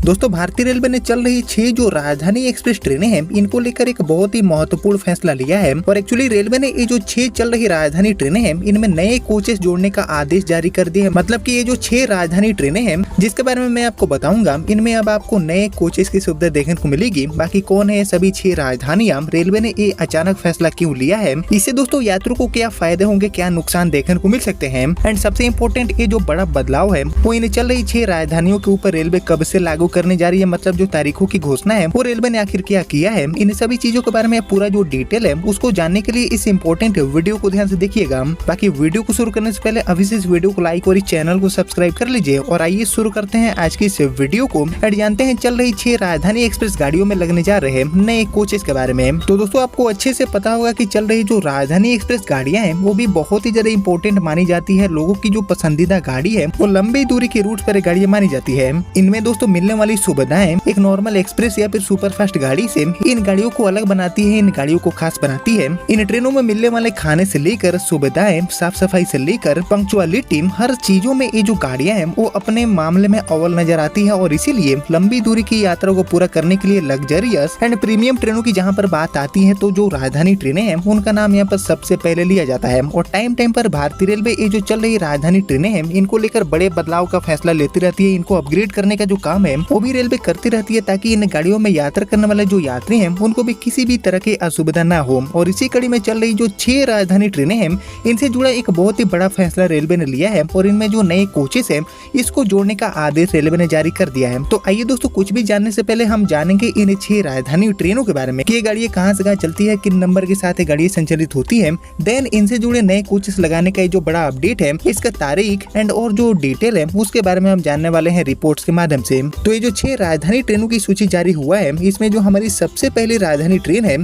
दोस्तों भारतीय रेलवे ने चल रही 6 जो राजधानी एक्सप्रेस ट्रेनें हैं इनको लेकर एक बहुत ही महत्वपूर्ण फैसला लिया है और एक्चुअली रेलवे ने ये जो 6 चल रही राजधानी ट्रेनें हैं इनमें नए कोचेस जोड़ने का आदेश जारी कर दिया है। मतलब कि ये जो 6 राजधानी ट्रेनें हैं जिसके बारे में मैं आपको बताऊंगा, इनमें अब आपको नए कोचेस की सुविधा देखने को मिलेगी। बाकी कौन है सभी 6 राजधानियां, रेलवे ने ये अचानक फैसला क्यों लिया है, इससे दोस्तों यात्रियों को क्या फायदे होंगे, क्या नुकसान देखने को मिल सकते हैं, एंड सबसे इम्पोर्टेंट ये जो बड़ा बदलाव है वो इन चल रही 6 राजधानियों के ऊपर रेलवे कब से लागू करने जा रही है, मतलब जो तारीखों की घोषणा है वो रेलवे ने आखिर क्या किया है। इन सभी चीजों के बारे में पूरा जो डिटेल है उसको जानने के लिए इस इम्पोर्टेंट वीडियो को ध्यान से देखिएगा। बाकी वीडियो को शुरू करने से पहले अभी से इस वीडियो को लाइक और इस चैनल को सब्सक्राइब कर लीजिए और आइए शुरू करते हैं आज की इस वीडियो को और जानते हैं चल रही 6 राजधानी एक्सप्रेस गाड़ियों में लगने जा रहे नए कोचेस के बारे में। तो दोस्तों आपको अच्छे से पता होगा कि चल रही जो राजधानी एक्सप्रेस गाड़ियां हैं वो भी बहुत ही ज्यादा इंपॉर्टेंट मानी जाती है। लोगों की जो पसंदीदा गाड़ी है वो लंबी दूरी की रूट पर गाड़ियां मानी जाती है। इनमें दोस्तों मिलने वाली सुविधाएं एक नॉर्मल एक्सप्रेस या फिर सुपर फास्ट गाड़ी से इन गाड़ियों को अलग बनाती है, इन गाड़ियों को खास बनाती है। इन ट्रेनों में मिलने वाले खाने से लेकर सुविधाएं, साफ सफाई से लेकर पंक्चुअलिटी, हर चीजों में ये जो गाड़ियां हैं वो अपने मामले में अव्वल नजर आती है और इसीलिए लंबी दूरी की यात्रा को पूरा करने के लिए लग्जरियस एंड प्रीमियम ट्रेनों की जहां पर बात आती है तो जो राजधानी ट्रेनें हैं उनका नाम यहाँ पर सबसे पहले लिया जाता है। और टाइम टाइम पर भारतीय रेलवे ये जो चल रही राजधानी ट्रेनें हैं इनको लेकर बड़े बदलाव का फैसला लेती रहती है। इनको अपग्रेड करने का जो काम है वो भी रेलवे करती रहती है ताकि इन गाड़ियों में यात्रा करने वाले जो यात्री हैं उनको भी किसी भी तरह की असुविधा न हो। और इसी कड़ी में चल रही जो 6 राजधानी ट्रेनें हैं इनसे जुड़ा एक बहुत ही बड़ा फैसला रेलवे ने लिया है और इनमें जो नए कोचेस हैं इसको जोड़ने का आदेश रेलवे ने जारी कर दिया है। तो आइए दोस्तों कुछ भी जानने से पहले हम जानेंगे इन 6 राजधानी ट्रेनों के बारे में कि ये गाड़ियां कहां से कहां चलती है, किन नंबर के साथ ये गाड़ियां संचालित होती है। देन इनसे जुड़े नए कोचेस लगाने का जो बड़ा अपडेट है, इसका तारीख एंड और जो डिटेल है उसके बारे में हम जानने वाले हैं रिपोर्ट्स के माध्यम से। तो ये जो 6 राजधानी ट्रेनों की सूची जारी हुआ है इसमें जो हमारी सबसे पहली राजधानी ट्रेन है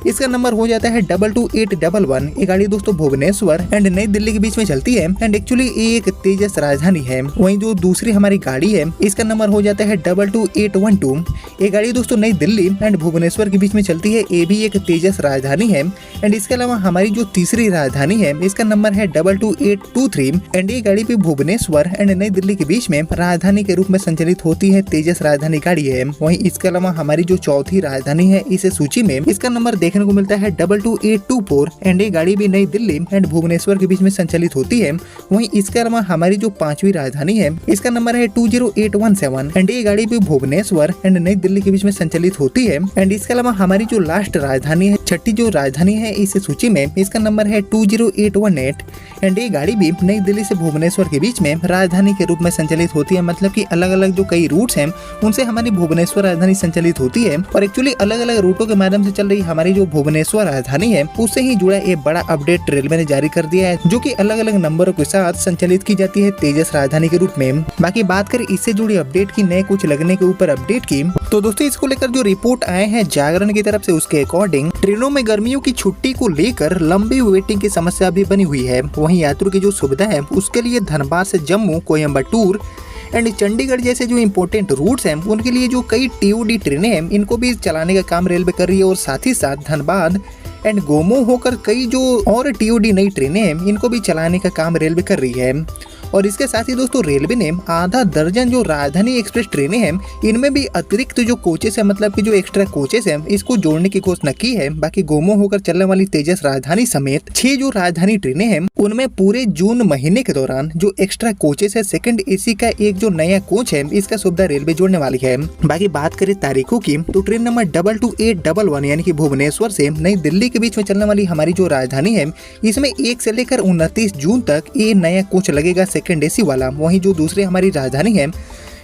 इसका नंबर हो जाता है 22811। ये गाड़ी दोस्तों भुवनेश्वर एंड नई दिल्ली के बीच में चलती है एंड एक्चुअली ये एक तेजस राजधानी है। वहीं जो दूसरी हमारी गाड़ी है इसका नंबर हो जाता है 22812। ये गाड़ी दोस्तों नई दिल्ली एंड भुवनेश्वर के बीच में चलती है, ये भी एक तेजस राजधानी है। एंड इसके अलावा हमारी जो तीसरी राजधानी है इसका नंबर है 22823 एंड ये गाड़ी भी भुवनेश्वर एंड नई दिल्ली के बीच में राजधानी के रूप में संचालित होती है, तेजस राजधानी गाड़ी है। वहीं इसके अलावा हमारी जो चौथी राजधानी है इस सूची में इसका नंबर देखने को मिलता है 22824 एंड ये गाड़ी भी नई दिल्ली एंड भुवनेश्वर के बीच में संचालित होती है। वहीं इसके अलावा हमारी जो 5वीं राजधानी है इसका नंबर है 20817 एंड ये गाड़ी भी भुवनेश्वर एंड नई दिल्ली के बीच में संचालित होती है। एंड इसके अलावा हमारी जो लास्ट राजधानी है, छठी जो राजधानी है इस सूची में इसका नंबर है 20818 एंड ये गाड़ी भी नई दिल्ली से भुवनेश्वर के बीच में राजधानी के रूप में संचालित होती है। मतलब कि अलग अलग जो कई रूट्स हैं उनसे हमारी भुवनेश्वर राजधानी संचालित होती है और एक्चुअली अलग अलग रूटों के माध्यम से चल रही हमारी जो भुवनेश्वर राजधानी है उससे ही जुड़ा एक बड़ा अपडेट रेलवे ने जारी कर दिया है, जो कि अलग अलग नंबरों के साथ संचालित की जाती है तेजस राजधानी के रूप में। बाकी बात करें इससे जुड़ी अपडेट की, नए कुछ लगने के ऊपर अपडेट की, तो दोस्तों इसको लेकर जो रिपोर्ट आए हैं जागरण की तरफ से उसके अकॉर्डिंग ट्रेनों में गर्मियों की छुट्टी को लेकर लंबी वेटिंग की समस्या भी बनी हुई है। वहीं यात्रियों की जो सुविधा है उसके लिए धनबाद से जम्मू, कोयम्बटूर एंड चंडीगढ़ जैसे जो इम्पोर्टेंट रूट्स हैं उनके लिए जो कई टीओडी ट्रेनें हैं इनको भी चलाने का काम रेलवे कर रही है और साथ ही साथ धनबाद एंड गोमो होकर कई जो और टीओडी नई ट्रेनें हैं इनको भी चलाने का काम रेलवे कर रही है। और इसके साथ ही दोस्तों रेलवे ने आधा दर्जन जो राजधानी एक्सप्रेस ट्रेनें हैं इनमें भी अतिरिक्त जो कोचेस है, मतलब कि जो एक्स्ट्रा कोचेस हैं इसको जोड़ने की घोषणा की है। बाकी गोमो होकर चलने वाली तेजस राजधानी समेत 6 जो राजधानी ट्रेनें हैं उनमें पूरे जून महीने के दौरान जो एक्स्ट्रा कोचेस है, सेकंड एसी का एक जो नया कोच है इसका सुविधा रेलवे जोड़ने वाली है। बाकी बात करें तारीखों की तो ट्रेन नंबर 22811 यानी कि भुवनेश्वर से नई दिल्ली के बीच में चलने वाली हमारी जो राजधानी है इसमें 1 से लेकर 29 जून तक ये नया कोच लगेगा, सेकंड एसी वाला। वहीं जो दूसरी हमारी राजधानी है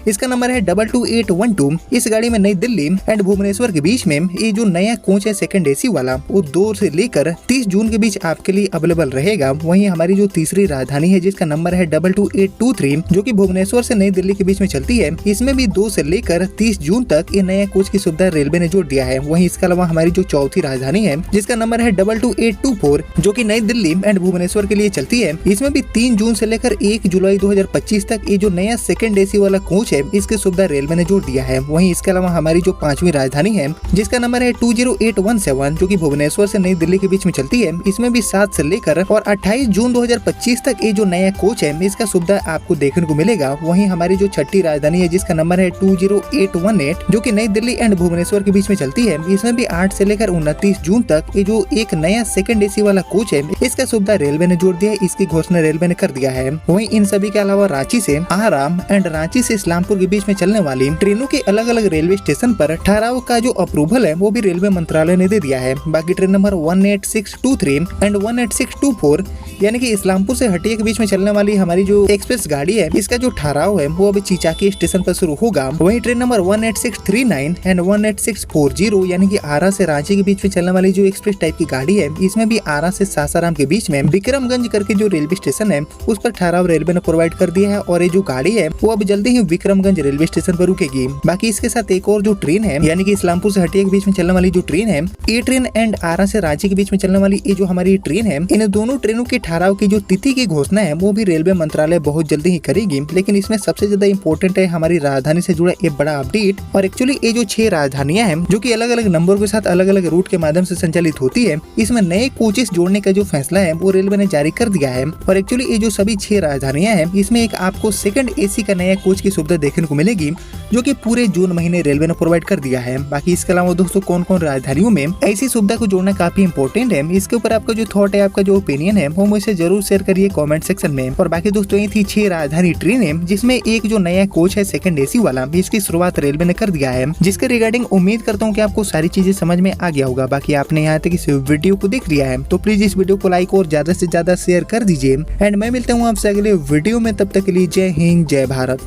इसका नंबर है 22812। इस गाड़ी में नई दिल्ली एंड भुवनेश्वर के बीच में ये जो नया कोच है सेकंड एसी वाला वो 2 से लेकर 30 जून के बीच आपके लिए अवेलेबल रहेगा। वहीं हमारी जो तीसरी राजधानी है जिसका नंबर है 22823 जो कि भुवनेश्वर से नई दिल्ली के बीच में चलती है, इसमें भी 2 से लेकर 30 जून तक ये नया कोच की सुविधा रेलवे ने जोड़ दिया है। वहीं इसके अलावा हमारी जो चौथी राजधानी है जिसका नंबर है 22824 जो की नई दिल्ली एंड भुवनेश्वर के लिए चलती है, इसमें भी 3 जून से लेकर 1 जुलाई 2025 तक ये जो नया सेकंड एसी वाला कोच कोच है इसकी सुविधा रेलवे ने जोड़ दिया है। वहीं इसके अलावा हमारी जो 5वीं राजधानी है जिसका नंबर है 20817 जो कि भुवनेश्वर से नई दिल्ली के बीच में चलती है, इसमें भी 7 से लेकर और 28 जून 2025 तक ये जो नया कोच है इसका सुविधा आपको देखने को मिलेगा। वहीं हमारी जो 6ठी राजधानी है जिसका नंबर है 20818 जो कि नई दिल्ली एंड भुवनेश्वर के बीच में चलती है, इसमें भी 8 से लेकर 29 जून तक ये जो एक नया सेकंड एसी वाला कोच है इसका सुविधा रेलवे ने जोड़ दिया है। इसकी घोषणा रेलवे ने कर दिया है। वहीं इन सभी के अलावा रांची से आराम एंड रांची से इस्लामपुर के बीच में चलने वाली ट्रेनों के अलग अलग रेलवे स्टेशन पर ठहराव का जो अप्रूवल है वो भी रेलवे मंत्रालय ने दे दिया है। बाकी ट्रेन नंबर 18623 एंड 18624 यानी कि इस्लामपुर से हटिया के बीच में चलने वाली हमारी जो एक्सप्रेस गाड़ी है इसका जो ठहराव है वो अभी चीचाकी स्टेशन पर शुरू होगा। वहीं ट्रेन नंबर 18639 एंड 18640 यानी कि आरा से रांची के बीच में चलने वाली जो एक्सप्रेस टाइप की गाड़ी है इसमें भी आरा से सासाराम के बीच में विक्रमगंज करके जो रेलवे स्टेशन है उस पर ठहराव रेलवे ने प्रोवाइड कर दिया है और ये जो गाड़ी है वो अब जल्दी ही विक्रमगंज रेलवे स्टेशन पर रुकेगी। बाकी इसके साथ एक और जो ट्रेन है यानी कि इस्लामपुर से हटिया के बीच में चलने वाली जो ट्रेन है ये ट्रेन एंड आरा से रांची के बीच में चलने वाली ये जो हमारी ट्रेन है इन दोनों ट्रेनों के ठहराव की जो तिथि की घोषणा है वो भी रेलवे मंत्रालय बहुत जल्दी ही करेगी। लेकिन इसमें सबसे ज्यादा इंपॉर्टेंट है हमारी राजधानी से जुड़ा एक बड़ा अपडेट। और एक्चुअली ये जो 6 राजधानियां हैं जो कि अलग अलग नंबर के साथ अलग अलग रूट के माध्यम से संचालित होती है, इसमें नए कोचेस जोड़ने का जो फैसला है वो रेलवे ने जारी कर दिया है। और एक्चुअली ये जो सभी 6 राजधानियां हैं इसमें एक आपको सेकंड एसी का नया कोच की सुविधा देखने को मिलेगी जो कि पूरे जून महीने रेलवे ने प्रोवाइड कर दिया है। बाकी इसके अलावा दोस्तों कौन कौन राजधानियों में ऐसी सुविधा को जोड़ना काफी इंपॉर्टेंट है, इसके ऊपर आपका जो थॉट है, आपका जो ओपिनियन है वो मुझसे जरूर शेयर करिए कमेंट सेक्शन में। और बाकी दोस्तों ये थी 6 राजधानी ट्रेनें जिसमें एक जो नया कोच है सेकंड एसी वाला इसकी शुरुआत रेलवे ने कर दिया है, जिसके रिगार्डिंग उम्मीद करता हूँ कि आपको सारी चीजें समझ में आ गया होगा। बाकी आपने यहाँ तक इस वीडियो को देख लिया है तो प्लीज इस वीडियो को लाइक और ज्यादा से ज्यादा शेयर कर दीजिए। एंड मैं मिलता हूँ आपसे अगले वीडियो में, तब तक के लिए जय हिंद जय भारत।